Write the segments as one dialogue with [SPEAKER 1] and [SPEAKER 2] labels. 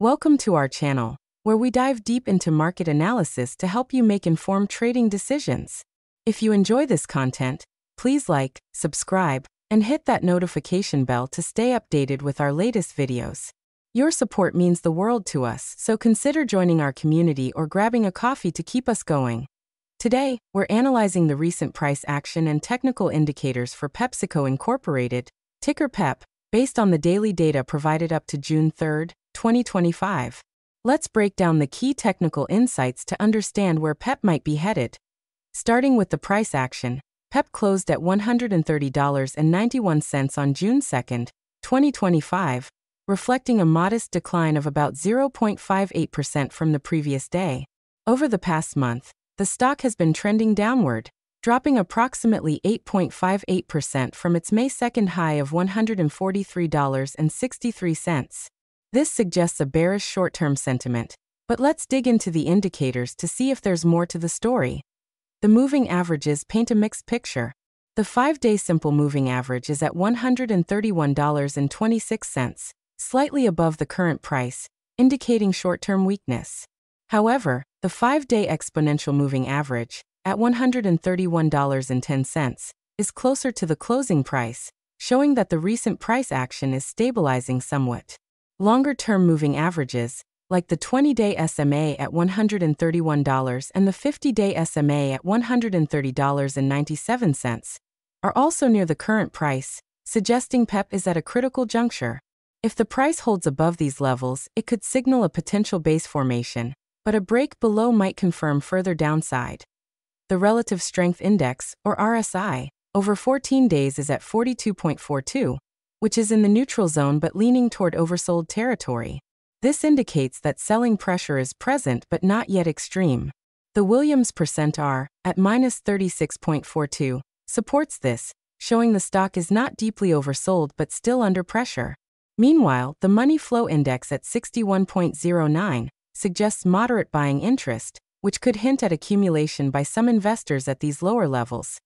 [SPEAKER 1] Welcome to our channel, where we dive deep into market analysis to help you make informed trading decisions. If you enjoy this content, please like, subscribe, and hit that notification bell to stay updated with our latest videos. Your support means the world to us, so consider joining our community or grabbing a coffee to keep us going. Today, we're analyzing the recent price action and technical indicators for PepsiCo Incorporated, ticker PEP, based on the daily data provided up to June 3, 2025. Let's break down the key technical insights to understand where PEP might be headed. Starting with the price action, PEP closed at $130.91 on June 2, 2025, reflecting a modest decline of about 0.58% from the previous day. Over the past month, the stock has been trending downward, dropping approximately 8.58% from its May 2 high of $143.63. This suggests a bearish short-term sentiment, but let's dig into the indicators to see if there's more to the story. The moving averages paint a mixed picture. The 5-day simple moving average is at $131.26, slightly above the current price, indicating short-term weakness. However, the 5-day exponential moving average, at $131.10, is closer to the closing price, showing that the recent price action is stabilizing somewhat. Longer-term moving averages, like the 20-day SMA at $131 and the 50-day SMA at $130.97, are also near the current price, suggesting PEP is at a critical juncture. If the price holds above these levels, it could signal a potential base formation, but a break below might confirm further downside. The Relative Strength Index, or RSI, over 14 days is at 42.42, which is in the neutral zone but leaning toward oversold territory. This indicates that selling pressure is present but not yet extreme. The Williams percent R, at -36.42, supports this, showing the stock is not deeply oversold but still under pressure. Meanwhile, the Money Flow Index at 61.09 suggests moderate buying interest, which could hint at accumulation by some investors at these lower levels.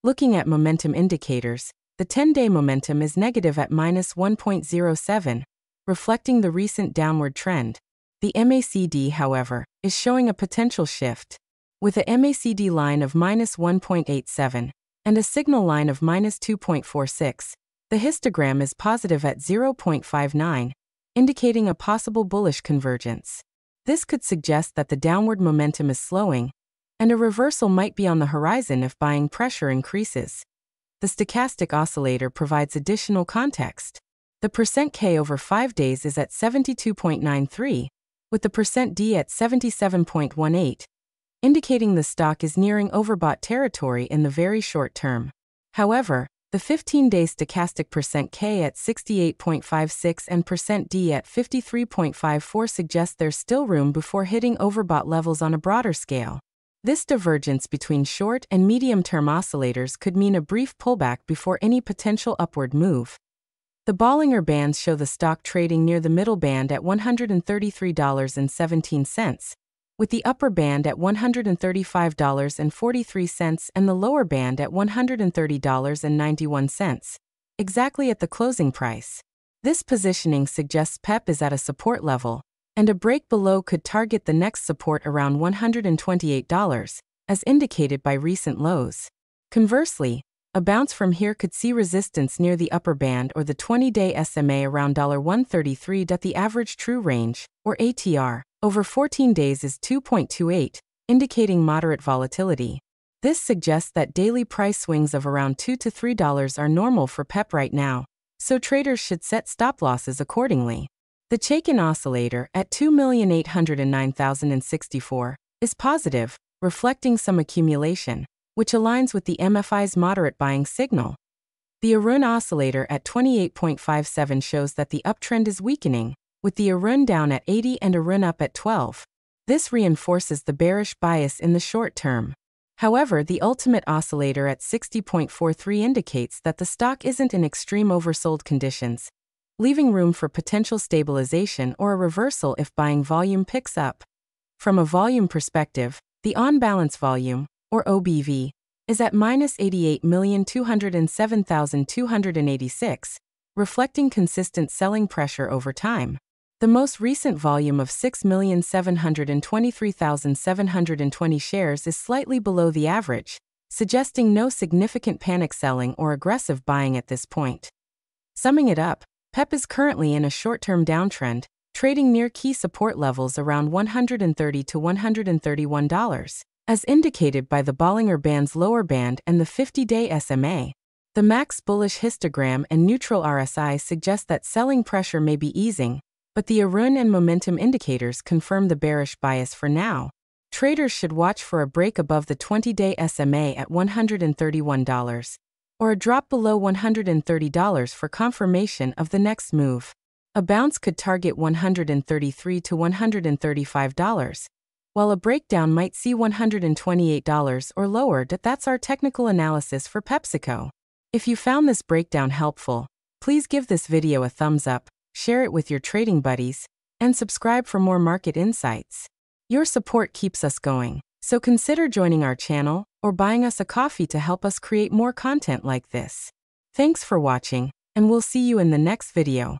[SPEAKER 1] Looking at momentum indicators, the 10-day momentum is negative at -1.07, reflecting the recent downward trend. The MACD, however, is showing a potential shift. With a MACD line of -1.87 and a signal line of -2.46, the histogram is positive at 0.59, indicating a possible bullish convergence. This could suggest that the downward momentum is slowing, and a reversal might be on the horizon if buying pressure increases. The stochastic oscillator provides additional context. The percent K over 5 days is at 72.93, with the percent D at 77.18, indicating the stock is nearing overbought territory in the very short term. However, the 15-day stochastic percent K at 68.56 and percent D at 53.54 suggest there's still room before hitting overbought levels on a broader scale. This divergence between short and medium-term oscillators could mean a brief pullback before any potential upward move. The Bollinger Bands show the stock trading near the middle band at $133.17, with the upper band at $135.43 and the lower band at $130.91, exactly at the closing price. This positioning suggests PEP is at a support level, and a break below could target the next support around $128, as indicated by recent lows. Conversely, a bounce from here could see resistance near the upper band or the 20-day SMA around $133. The average true range, or ATR, over 14 days is 2.28, indicating moderate volatility. This suggests that daily price swings of around $2 to $3 are normal for PEP right now, so traders should set stop losses accordingly. The Chaikin oscillator, at 2,809,064, is positive, reflecting some accumulation, which aligns with the MFI's moderate buying signal. The Arun oscillator at 28.57 shows that the uptrend is weakening, with the Arun down at 80 and Arun up at 12. This reinforces the bearish bias in the short term. However, the ultimate oscillator at 60.43 indicates that the stock isn't in extreme oversold conditions, leaving room for potential stabilization or a reversal if buying volume picks up. From a volume perspective, the on-balance volume, or OBV, is at -88,207,286, reflecting consistent selling pressure over time. The most recent volume of 6,723,720 shares is slightly below the average, suggesting no significant panic selling or aggressive buying at this point. Summing it up, PEP is currently in a short-term downtrend, trading near key support levels around $130 to $131, as indicated by the Bollinger Bands lower band and the 50-day SMA. The max bullish histogram and neutral RSI suggest that selling pressure may be easing, but the run and momentum indicators confirm the bearish bias for now. Traders should watch for a break above the 20-day SMA at $131, or a drop below $130 for confirmation of the next move. A bounce could target $133 to $135, while a breakdown might see $128 or lower. That's our technical analysis for PepsiCo. If you found this breakdown helpful, please give this video a thumbs up, share it with your trading buddies, and subscribe for more market insights. Your support keeps us going, so consider joining our channel or buying us a coffee to help us create more content like this. Thanks for watching, and we'll see you in the next video.